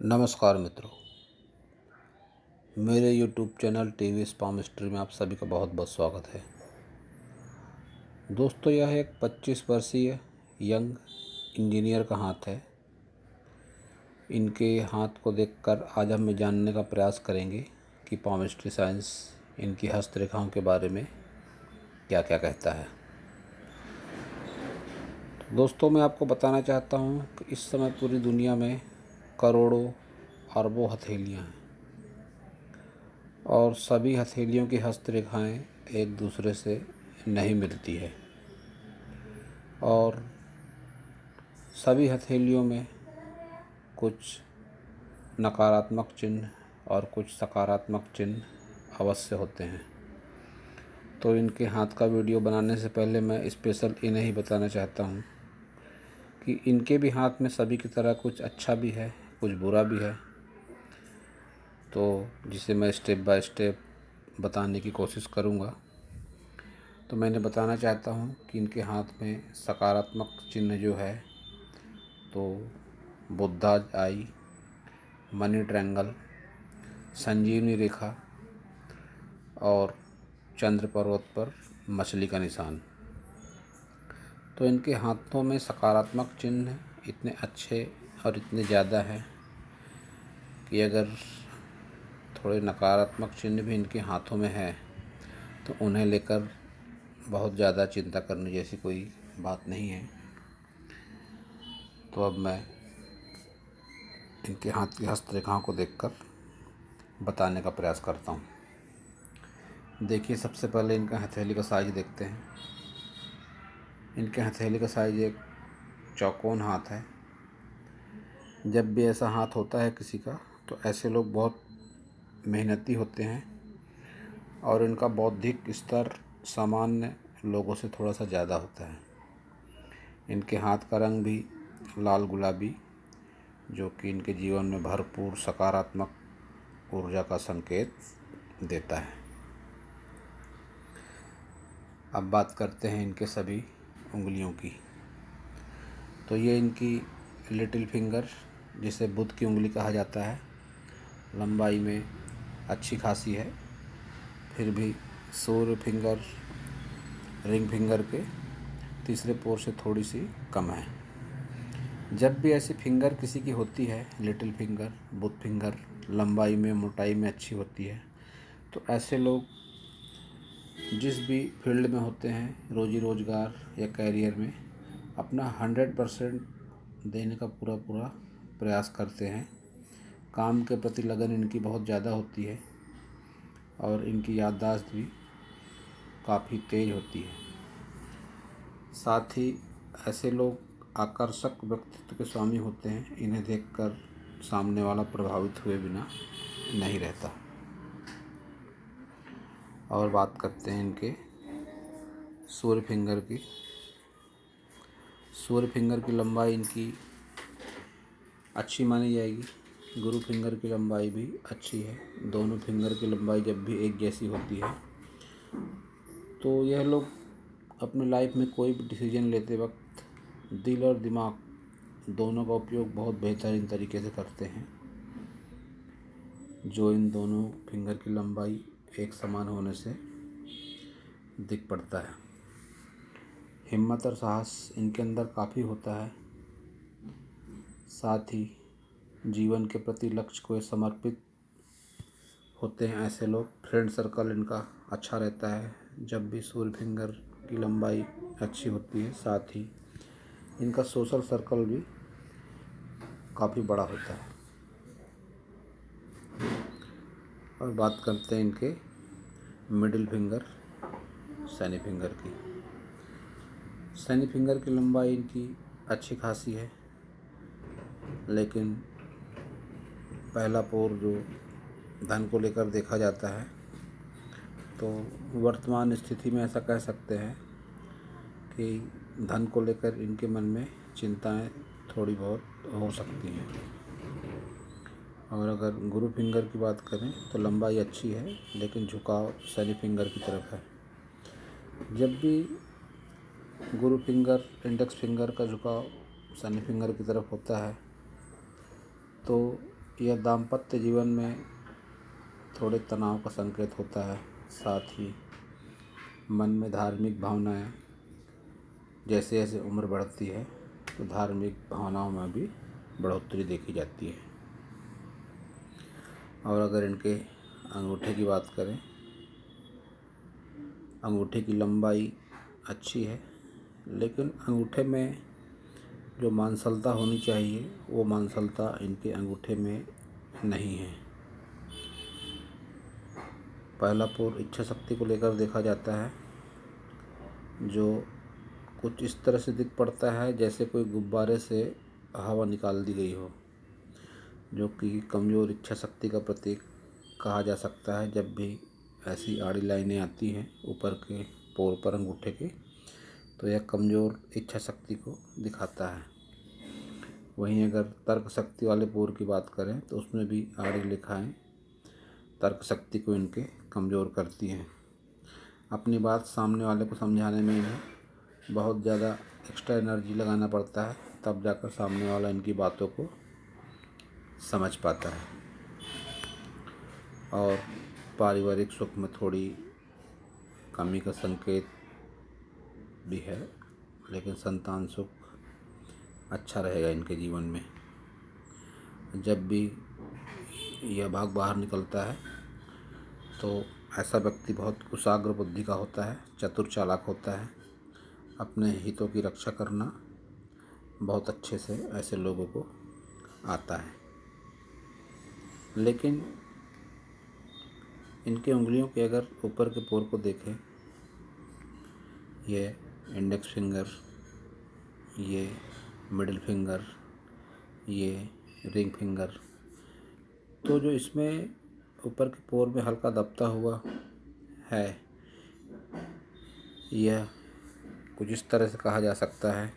नमस्कार मित्रों, मेरे YouTube channel TV spa mystery में आप सभी का बहुत बहुत स्वागत है। दोस्तों, यह एक 25 वर्षीय यंग इंजीनियर का हाथ है। इनके हाथ को देखकर आज हम जानने का प्रयास करेंगे कि पामिस्ट्री साइंस इनकी हस्तरेखाओं के बारे में क्या क्या कहता है। दोस्तों, मैं आपको बताना चाहता हूँ कि इस समय पूरी दुनिया में करोड़ों अरबों हथेलियाँ हैं और सभी हथेलियों की हस्तरेखाएं एक दूसरे से नहीं मिलती है और सभी हथेलियों में कुछ नकारात्मक चिन्ह और कुछ सकारात्मक चिन्ह अवश्य होते हैं। तो इनके हाथ का वीडियो बनाने से पहले मैं स्पेशल इन्हें ही बताना चाहता हूँ कि इनके भी हाथ में सभी की तरह कुछ अच्छा भी है, कुछ बुरा भी है, तो जिसे मैं स्टेप बाय स्टेप बताने की कोशिश करूँगा। तो मैंने बताना चाहता हूँ कि इनके हाथ में सकारात्मक चिन्ह जो है तो बुद्धा आई, मनी ट्रायंगल, संजीवनी रेखा और चंद्र पर्वत पर मछली का निशान। तो इनके हाथों में सकारात्मक चिन्ह इतने अच्छे और इतने ज़्यादा हैं कि अगर थोड़े नकारात्मक चिन्ह भी इनके हाथों में है तो उन्हें लेकर बहुत ज़्यादा चिंता करने जैसी कोई बात नहीं है। तो अब मैं इनके हाथ की हस्तरेखाओं को देखकर बताने का प्रयास करता हूँ। देखिए, सबसे पहले इनका हथेली का साइज देखते हैं। इनके हथेली का साइज एक चौकोन हाथ है। जब भी ऐसा हाथ होता है किसी का तो ऐसे लोग बहुत मेहनती होते हैं और इनका बौद्धिक स्तर सामान्य लोगों से थोड़ा सा ज़्यादा होता है। इनके हाथ का रंग भी लाल गुलाबी, जो कि इनके जीवन में भरपूर सकारात्मक ऊर्जा का संकेत देता है। अब बात करते हैं इनके सभी उंगलियों की। तो ये इनकी लिटिल फिंगर, जिसे बुध की उंगली कहा जाता है, लंबाई में अच्छी खासी है, फिर भी सूर्य फिंगर, रिंग फिंगर के तीसरे पोर से थोड़ी सी कम है। जब भी ऐसी फिंगर किसी की होती है, लिटिल फिंगर, बुध फिंगर, लंबाई में मोटाई में अच्छी होती है, तो ऐसे लोग जिस भी फील्ड में होते हैं, रोजी रोज़गार या कैरियर में, अपना 100% देने का पूरा पूरा प्रयास करते हैं। काम के प्रति लगन इनकी बहुत ज़्यादा होती है और इनकी याददाश्त भी काफ़ी तेज़ होती है। साथ ही ऐसे लोग आकर्षक व्यक्तित्व के स्वामी होते हैं। इन्हें देखकर सामने वाला प्रभावित हुए बिना नहीं रहता। और बात करते हैं इनके सूर्य फिंगर की। सूर्य फिंगर की लंबाई इनकी अच्छी मानी जाएगी। गुरु फिंगर की लंबाई भी अच्छी है। दोनों फिंगर की लंबाई जब भी एक जैसी होती है तो यह लोग अपनी लाइफ में कोई भी डिसीजन लेते वक्त दिल और दिमाग दोनों का उपयोग बहुत बेहतरीन तरीके से करते हैं, जो इन दोनों फिंगर की लंबाई एक समान होने से दिख पड़ता है। हिम्मत और साहस इनके अंदर काफ़ी होता है। साथ ही जीवन के प्रति लक्ष्य को समर्पित होते हैं ऐसे लोग। फ्रेंड सर्कल इनका अच्छा रहता है जब भी सूर्य फिंगर की लंबाई अच्छी होती है। साथ ही इनका सोशल सर्कल भी काफ़ी बड़ा होता है। और बात करते हैं इनके मिडिल फिंगर, शनि फिंगर की। शनि फिंगर की लंबाई इनकी अच्छी खासी है, लेकिन पहला पोर जो धन को लेकर देखा जाता है, तो वर्तमान स्थिति में ऐसा कह सकते हैं कि धन को लेकर इनके मन में चिंताएं थोड़ी बहुत हो सकती हैं। और अगर गुरु फिंगर की बात करें तो लंबाई अच्छी है, लेकिन झुकाव शनि फिंगर की तरफ है। जब भी गुरु फिंगर, इंडेक्स फिंगर का झुकाव शनि फिंगर की तरफ होता है तो यह दाम्पत्य जीवन में थोड़े तनाव का संकेत होता है। साथ ही मन में धार्मिक भावनाएं, जैसे जैसे उम्र बढ़ती है तो धार्मिक भावनाओं में भी बढ़ोतरी देखी जाती है। और अगर इनके अंगूठे की बात करें, अंगूठे की लंबाई अच्छी है, लेकिन अंगूठे में जो मांसलता होनी चाहिए वो मांसलता इनके अंगूठे में नहीं है। पहला पोर इच्छा शक्ति को लेकर देखा जाता है, जो कुछ इस तरह से दिख पड़ता है जैसे कोई गुब्बारे से हवा निकाल दी गई हो, जो कि कमज़ोर इच्छा शक्ति का प्रतीक कहा जा सकता है। जब भी ऐसी आड़ी लाइनें आती हैं ऊपर के पोर पर अंगूठे के, तो यह कमज़ोर इच्छा शक्ति को दिखाता है। वहीं अगर तर्क शक्ति वाले पोर की बात करें तो उसमें भी आड़ी रेखाएं तर्क शक्ति को इनके कमज़ोर करती हैं। अपनी बात सामने वाले को समझाने में इन्हें बहुत ज़्यादा एक्स्ट्रा एनर्जी लगाना पड़ता है, तब जाकर सामने वाला इनकी बातों को समझ पाता है। और पारिवारिक सुख में थोड़ी कमी का संकेत भी है, लेकिन संतान सुख अच्छा रहेगा इनके जीवन में। जब भी यह भाग बाहर निकलता है तो ऐसा व्यक्ति बहुत कुशाग्र बुद्धि का होता है, चतुर चालाक होता है। अपने हितों की रक्षा करना बहुत अच्छे से ऐसे लोगों को आता है। लेकिन इनके उंगलियों के अगर ऊपर के पोर को देखें, ये इंडेक्स फिंगर, ये मिडिल फिंगर, ये रिंग फिंगर, तो जो इसमें ऊपर के पोर में हल्का दबता हुआ है, यह कुछ इस तरह से कहा जा सकता है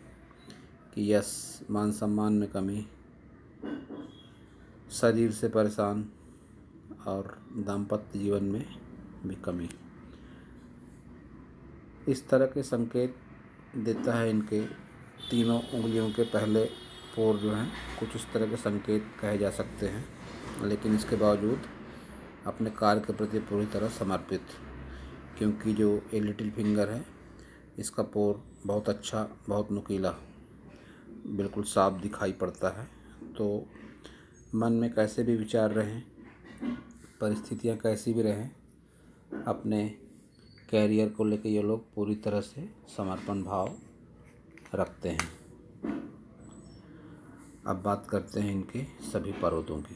कि यस, मान सम्मान में कमी, शरीर से परेशान और दाम्पत्य जीवन में भी कमी, इस तरह के संकेत देता है। इनके तीनों उंगलियों के पहले पोर जो हैं कुछ इस तरह के संकेत कहे जा सकते हैं, लेकिन इसके बावजूद अपने कार्य के प्रति पूरी तरह समर्पित, क्योंकि जो ये लिटिल फिंगर है इसका पोर बहुत अच्छा, बहुत नुकीला, बिल्कुल साफ दिखाई पड़ता है। तो मन में कैसे भी विचार रहें, परिस्थितियाँ कैसी भी रहें, अपने कैरियर को लेकर ये लोग पूरी तरह से समर्पण भाव रखते हैं। अब बात करते हैं इनके सभी पर्वतों की।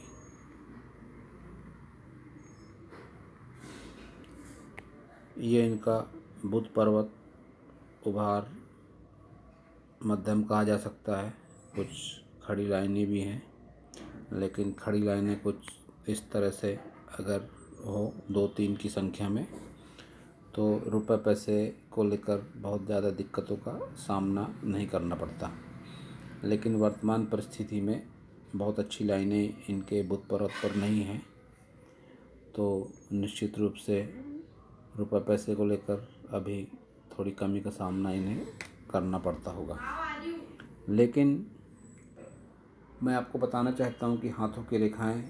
ये इनका बुध पर्वत उभार मध्यम कहा जा सकता है। कुछ खड़ी लाइनें भी हैं, लेकिन खड़ी लाइनें कुछ इस तरह से अगर हो 2-3 की संख्या में, तो रुपए पैसे को लेकर बहुत ज़्यादा दिक्कतों का सामना नहीं करना पड़ता। लेकिन वर्तमान परिस्थिति में बहुत अच्छी लाइनें इनके बुध पर्वत पर नहीं हैं, तो निश्चित रूप से रुपए पैसे को लेकर अभी थोड़ी कमी का सामना इन्हें करना पड़ता होगा। लेकिन मैं आपको बताना चाहता हूँ कि हाथों की रेखाएं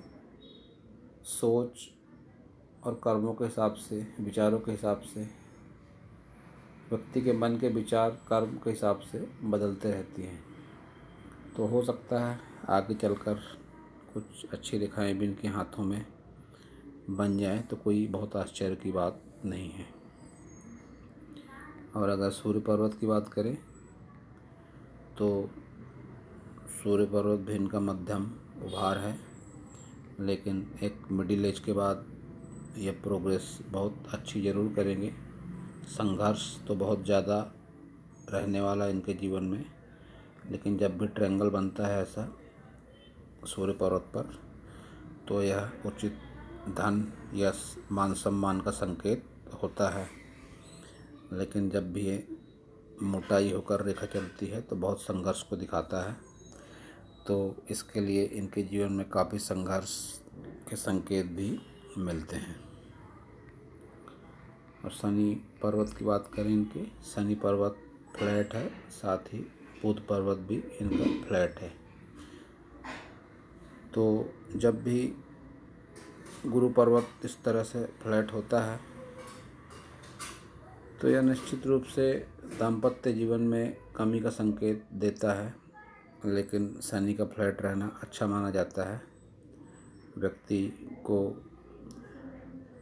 सोच और कर्मों के हिसाब से, विचारों के हिसाब से, व्यक्ति के मन के विचार कर्म के हिसाब से बदलते रहती हैं। तो हो सकता है आगे चलकर कुछ अच्छी रेखाएं भी इनके हाथों में बन जाएं, तो कोई बहुत आश्चर्य की बात नहीं है। और अगर सूर्य पर्वत की बात करें तो सूर्य पर्वत भी इनका मध्यम उभार है, लेकिन एक मिडिल एज के बाद यह प्रोग्रेस बहुत अच्छी ज़रूर करेंगे। संघर्ष तो बहुत ज़्यादा रहने वाला है इनके जीवन में, लेकिन जब भी ट्रायंगल बनता है ऐसा सूर्य पर्वत पर, तो यह उचित धन, यश, मान सम्मान का संकेत होता है। लेकिन जब भी ये मोटाई होकर रेखा चलती है तो बहुत संघर्ष को दिखाता है। तो इसके लिए इनके जीवन में काफ़ी संघर्ष के संकेत भी मिलते हैं। और शनि पर्वत की बात करें, इनके शनि पर्वत फ्लैट है, साथ ही बुध पर्वत भी इनका फ्लैट है। तो जब भी गुरु पर्वत इस तरह से फ्लैट होता है तो यह निश्चित रूप से दाम्पत्य जीवन में कमी का संकेत देता है, लेकिन शनि का फ्लैट रहना अच्छा माना जाता है। व्यक्ति को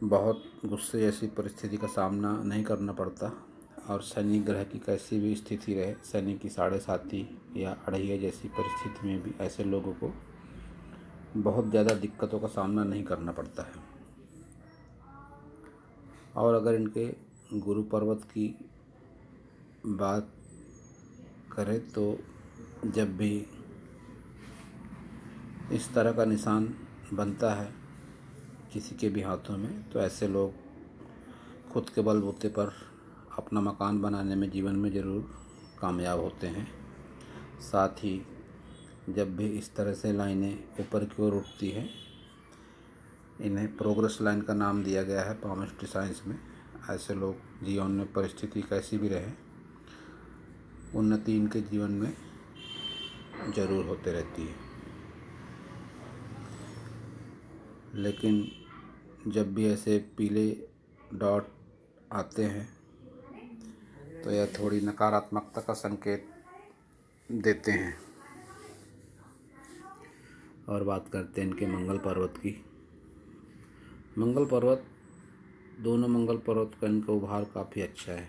बहुत गुस्से जैसी परिस्थिति का सामना नहीं करना पड़ता, और शनि ग्रह की कैसी भी स्थिति रहे, शनि की 7.5 या 2.5 जैसी परिस्थिति में भी ऐसे लोगों को बहुत ज़्यादा दिक्कतों का सामना नहीं करना पड़ता है। और अगर इनके गुरु पर्वत की बात करें तो जब भी इस तरह का निशान बनता है किसी के भी हाथों में, तो ऐसे लोग खुद के बलबूते पर अपना मकान बनाने में जीवन में ज़रूर कामयाब होते हैं। साथ ही जब भी इस तरह से लाइनें ऊपर की ओर उठती हैं, इन्हें प्रोग्रेस लाइन का नाम दिया गया है पामिस्ट्री साइंस में। ऐसे लोग जीवन में परिस्थिति कैसी भी रहे, उन्नति इनके जीवन में ज़रूर होते रहती है। लेकिन जब भी ऐसे पीले डॉट आते हैं तो यह थोड़ी नकारात्मकता का संकेत देते हैं। और बात करते हैं इनके मंगल पर्वत की। मंगल पर्वत, दोनों मंगल पर्वत का इनका उभार काफ़ी अच्छा है।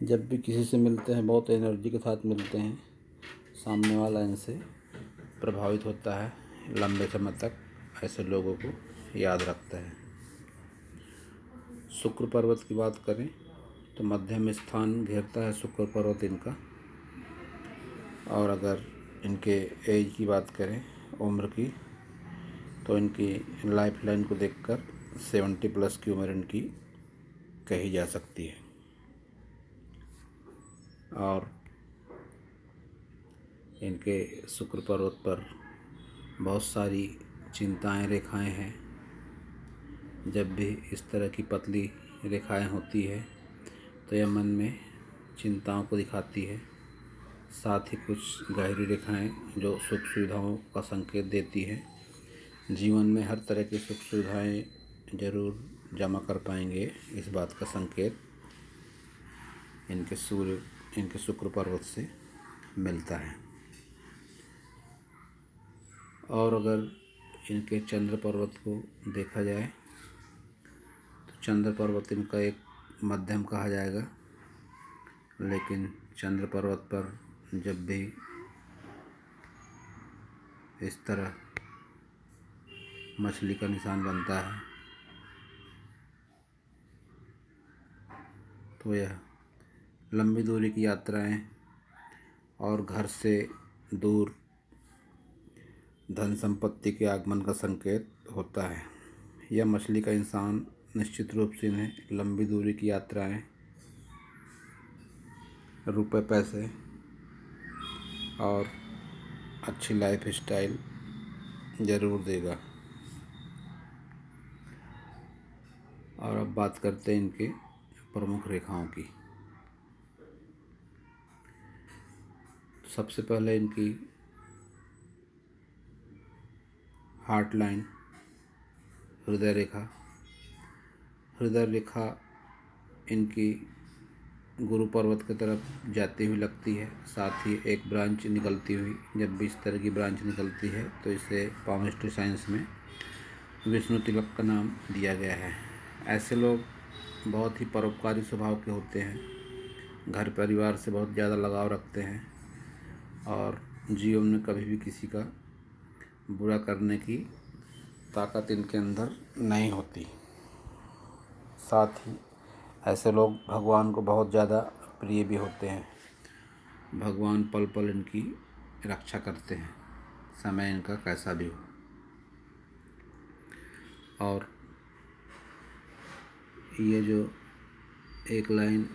जब भी किसी से मिलते हैं बहुत एनर्जी के साथ मिलते हैं, सामने वाला इनसे प्रभावित होता है, लंबे समय तक ऐसे लोगों को याद रखता है। शुक्र पर्वत की बात करें तो मध्यम स्थान घेरता है शुक्र पर्वत इनका। और अगर इनके एज की बात करें, उम्र की, तो इनकी लाइफ लाइन को देखकर 70+ की उम्र इनकी कही जा सकती है। और इनके शुक्र पर्वत पर बहुत सारी चिंताएं, रेखाएं हैं। जब भी इस तरह की पतली रेखाएं होती है तो यह मन में चिंताओं को दिखाती है। साथ ही कुछ गहरी रेखाएं जो सुख सुविधाओं का संकेत देती हैं। जीवन में हर तरह की सुख सुविधाएं जरूर जमा कर पाएंगे, इस बात का संकेत इनके शुक्र पर्वत से मिलता है। और अगर इनके चंद्र पर्वत को देखा जाए तो चंद्र पर्वत इनका एक मध्यम कहा जाएगा। लेकिन चंद्र पर्वत पर जब भी इस तरह मछली का निशान बनता है तो यह लंबी दूरी की यात्राएं और घर से दूर धन संपत्ति के आगमन का संकेत होता है। यह मछली का इंसान निश्चित रूप से इन्हें लंबी दूरी की यात्राएं, रुपए पैसे और अच्छी लाइफ स्टाइल ज़रूर देगा। और अब बात करते हैं इनके प्रमुख रेखाओं की। सबसे पहले इनकी हार्ट लाइन, हृदय रेखा। हृदय रेखा इनकी गुरु पर्वत की तरफ जाती हुई लगती है, साथ ही एक ब्रांच निकलती हुई। जब भी इस तरह की ब्रांच निकलती है तो इसे पामिस्ट्री साइंस में विष्णु तिलक का नाम दिया गया है। ऐसे लोग बहुत ही परोपकारी स्वभाव के होते हैं, घर परिवार से बहुत ज़्यादा लगाव रखते हैं और जीवन में कभी भी किसी का बुरा करने की ताकत इनके अंदर नहीं होती। साथ ही ऐसे लोग भगवान को बहुत ज़्यादा प्रिय भी होते हैं। भगवान पल पल इनकी रक्षा करते हैं, समय इनका कैसा भी हो। और ये जो एक लाइन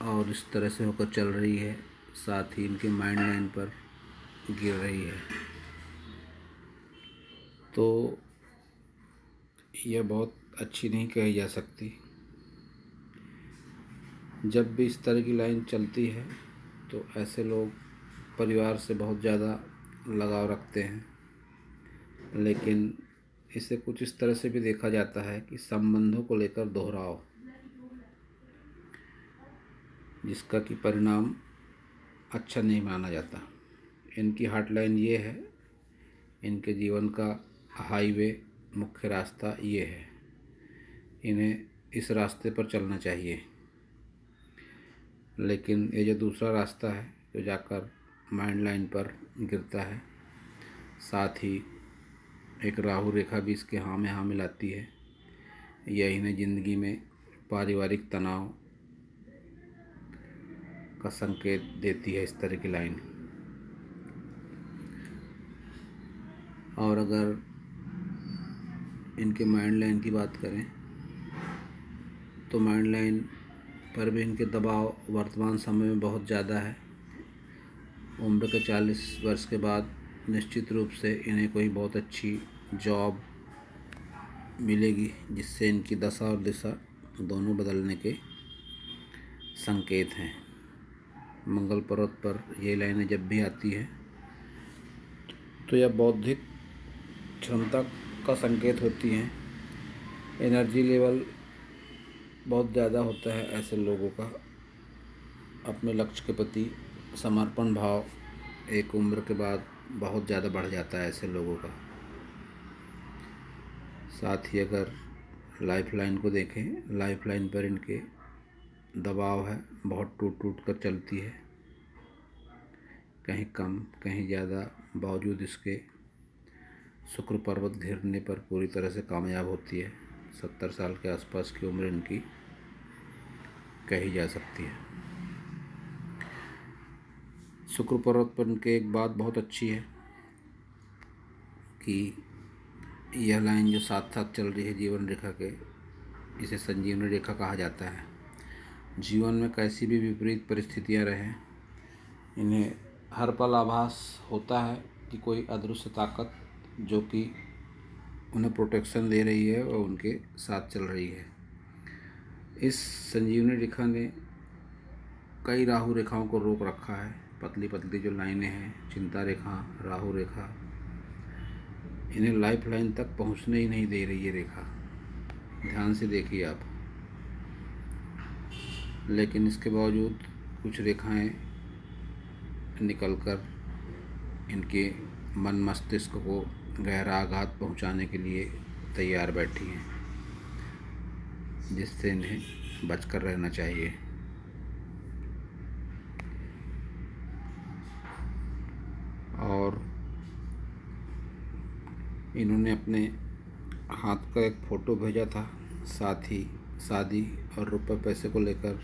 और इस तरह से होकर चल रही है, साथ ही इनके माइंड लाइन पर गिर रही है, तो यह बहुत अच्छी नहीं कही जा सकती। जब भी इस तरह की लाइन चलती है तो ऐसे लोग परिवार से बहुत ज़्यादा लगाव रखते हैं, लेकिन इसे कुछ इस तरह से भी देखा जाता है कि संबंधों को लेकर दोहराव, जिसका कि परिणाम अच्छा नहीं माना जाता। इनकी हॉटलाइन ये है, इनके जीवन का हाईवे, मुख्य रास्ता ये है, इन्हें इस रास्ते पर चलना चाहिए। लेकिन ये जो दूसरा रास्ता है जो जाकर माइंड लाइन पर गिरता है, साथ ही एक राहु रेखा भी इसके हाँ में हाँ मिलाती है। यह इन्हें ज़िंदगी में पारिवारिक तनाव का संकेत देती है, इस तरह की लाइन। और अगर इनके माइंड लाइन की बात करें तो माइंड लाइन पर भी इनके दबाव वर्तमान समय में बहुत ज़्यादा है। उम्र के 40 वर्ष के बाद निश्चित रूप से इन्हें कोई बहुत अच्छी जॉब मिलेगी, जिससे इनकी दशा और दिशा दोनों बदलने के संकेत हैं। मंगल पर्वत पर ये लाइनें जब भी आती है तो यह बौद्धिक क्षमता का संकेत होती हैं। एनर्जी लेवल बहुत ज़्यादा होता है ऐसे लोगों का, अपने लक्ष्य के प्रति समर्पण भाव एक उम्र के बाद बहुत ज़्यादा बढ़ जाता है ऐसे लोगों का। साथ ही अगर लाइफ लाइन को देखें, लाइफ लाइन पर इनके दबाव है, बहुत टूट टूट कर चलती है, कहीं कम कहीं ज़्यादा, बावजूद इसके शुक्र पर्वत घिरने पर पूरी तरह से कामयाब होती है। 70 साल के आसपास की उम्र इनकी कही जा सकती है। शुक्र पर्वत पर इनके एक बात बहुत अच्छी है कि यह लाइन जो साथ साथ चल रही है जीवन रेखा के, इसे संजीवनी रेखा कहा जाता है। जीवन में कैसी भी विपरीत परिस्थितियां रहें, इन्हें हर पल आभास होता है कि कोई अदृश्य ताकत जो कि उन्हें प्रोटेक्शन दे रही है और उनके साथ चल रही है। इस संजीवनी रेखा ने कई राहु रेखाओं को रोक रखा है। पतली पतली जो लाइनें हैं, चिंता रेखा, राहु रेखा, इन्हें लाइफ लाइन तक पहुंचने ही नहीं दे रही है रेखा। ध्यान से देखिए आप। लेकिन इसके बावजूद कुछ रेखाएं निकलकर इनके मन मस्तिष्क को गहरा आघात पहुंचाने के लिए तैयार बैठी हैं, जिससे इन्हें बचकर रहना चाहिए। और इन्होंने अपने हाथ का एक फ़ोटो भेजा था, साथ ही शादी और रुपए पैसे को लेकर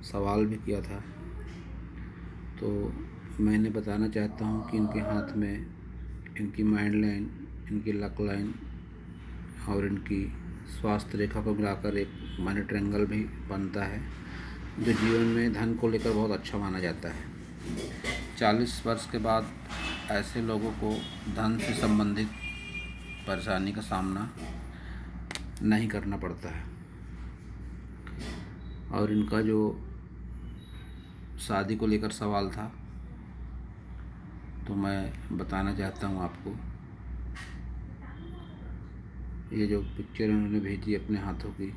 सवाल भी किया था। तो मैंने बताना चाहता हूँ कि इनके हाथ में इनकी माइंड लाइन, इनकी लक लाइन और इनकी स्वास्थ्य रेखा को मिलाकर एक मनी ट्रायंगल भी बनता है, जो जीवन में धन को लेकर बहुत अच्छा माना जाता है। 40 वर्ष के बाद ऐसे लोगों को धन से संबंधित परेशानी का सामना नहीं करना पड़ता है। और इनका जो शादी को लेकर सवाल था, तो मैं बताना चाहता हूँ आपको, ये जो पिक्चर उन्होंने भेजी अपने हाथों की,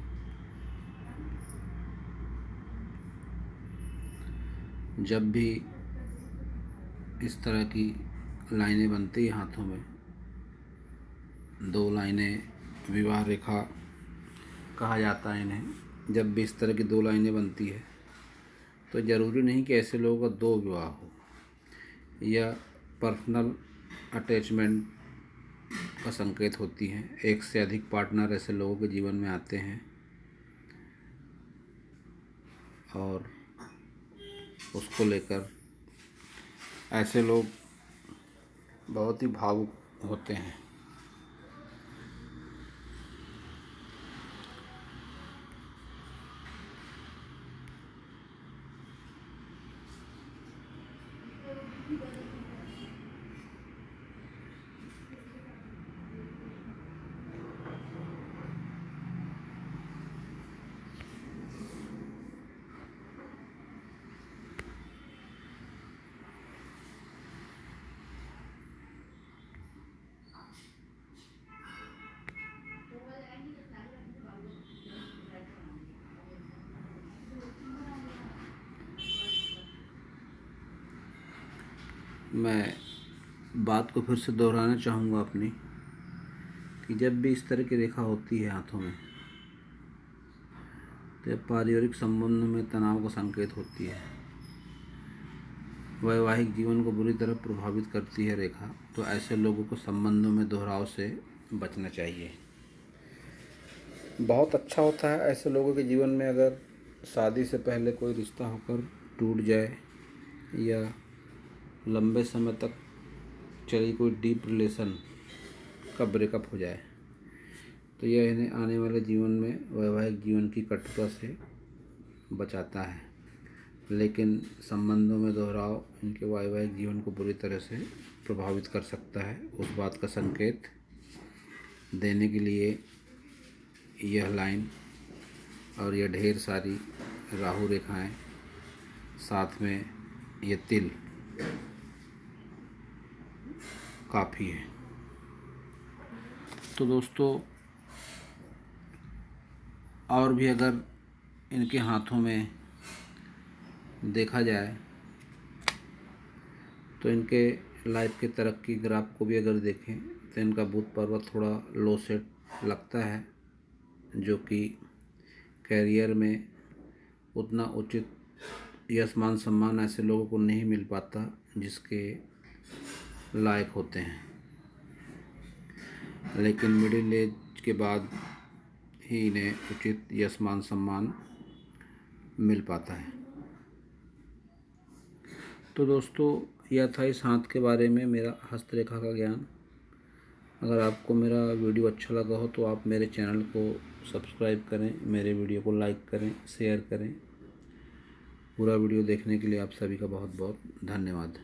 जब भी इस तरह की लाइनें बनती हैं हाथों में, 2 लाइनें, विवाह रेखा कहा जाता है इन्हें। जब भी इस तरह की 2 लाइनें बनती है तो ज़रूरी नहीं कि ऐसे लोगों का 2 विवाह हो, या पर्सनल अटैचमेंट का संकेत होती हैं। एक से अधिक पार्टनर ऐसे लोगों के जीवन में आते हैं और उसको लेकर ऐसे लोग बहुत ही भावुक होते हैं। मैं बात को फिर से दोहराना चाहूँगा अपनी, कि जब भी इस तरह की रेखा होती है हाथों में तो यह पारिवारिक संबंधों में तनाव का संकेत होती है। वैवाहिक जीवन को बुरी तरह प्रभावित करती है रेखा, तो ऐसे लोगों को संबंधों में दोहराव से बचना चाहिए। बहुत अच्छा होता है ऐसे लोगों के जीवन में अगर शादी से पहले कोई रिश्ता होकर टूट जाए या लंबे समय तक चली कोई डीप रिलेशन का ब्रेकअप हो जाए, तो यह इन्हें आने वाले जीवन में वैवाहिक जीवन की कटुता से बचाता है। लेकिन संबंधों में दोहराव इनके वैवाहिक जीवन को बुरी तरह से प्रभावित कर सकता है। उस बात का संकेत देने के लिए यह लाइन और यह ढेर सारी राहु रेखाएं, साथ में ये तिल काफ़ी है। तो दोस्तों, और भी अगर इनके हाथों में देखा जाए तो इनके लाइफ के तरक्की ग्राफ को भी अगर देखें तो इनका बुध पर्वत थोड़ा लो सेट लगता है, जो कि कैरियर में उतना उचित यश मान सम्मान ऐसे लोगों को नहीं मिल पाता जिसके लायक होते हैं। लेकिन मिडिल एज के बाद ही इन्हें उचित यश मान सम्मान मिल पाता है। तो दोस्तों, यह था इस हाथ के बारे में मेरा हस्तरेखा का ज्ञान। अगर आपको मेरा वीडियो अच्छा लगा हो तो आप मेरे चैनल को सब्सक्राइब करें, मेरे वीडियो को लाइक करें, शेयर करें। पूरा वीडियो देखने के लिए आप सभी का बहुत बहुत धन्यवाद।